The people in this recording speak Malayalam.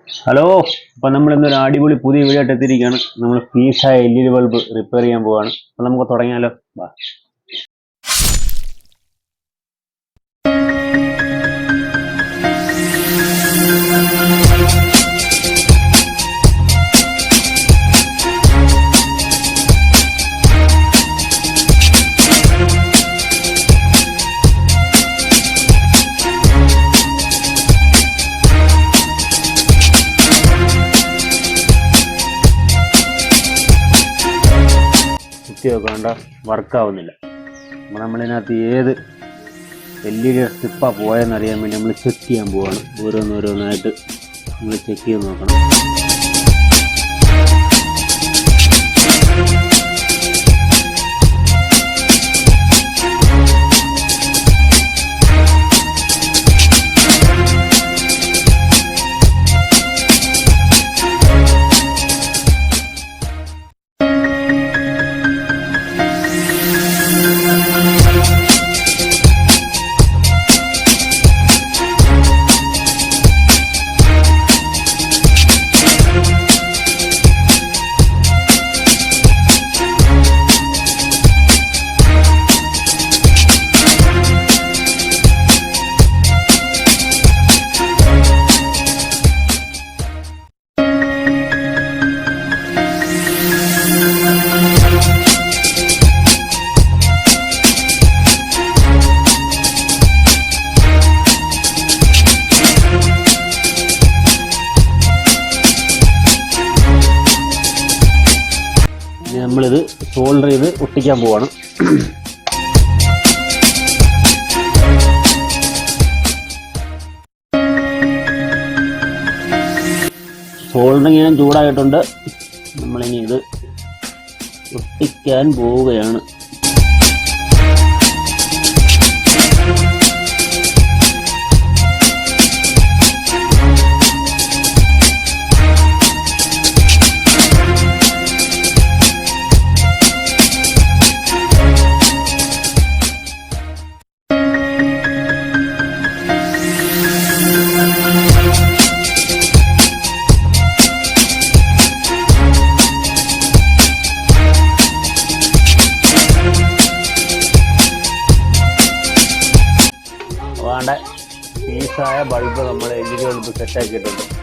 ഹലോ, അപ്പോൾ നമ്മൾ ഇന്നൊരു അടിപൊളി പുതിയ വീഡിയോ ആയിട്ട് എത്തിയിരിക്കുകയാണ്. നമ്മൾ പീസായ LED ബൾബ് റിപ്പയർ ചെയ്യാൻ പോവാണ്. അപ്പോൾ നമുക്ക് തുടങ്ങിയാലോ? വാ. വേണ്ട, വർക്കാവുന്നില്ല. അപ്പോൾ നമ്മളിതിനകത്ത് ഏത് LED സ്ട്രിപ്പാണ് പോയെന്നറിയാൻ വേണ്ടി നമ്മൾ ചെക്ക് ചെയ്യാൻ പോവാണ്. ഓരോന്നോരോന്നായിട്ട് നമ്മൾ ചെക്ക് ചെയ്ത് നോക്കണം. നമ്മളിത് സോൾഡർ ചെയ്ത് ഒട്ടിക്കാൻ പോവാണ്. സോൾഡറിങ് ഞാൻ ചൂടായിട്ടുണ്ട്. നമ്മളിനി ഇത് ഒട്ടിക്കാൻ പോവുകയാണ്. പീസായ ബൾബ് നമ്മൾ LED ബൾബ് സെറ്റാക്കിയിട്ടുണ്ട്.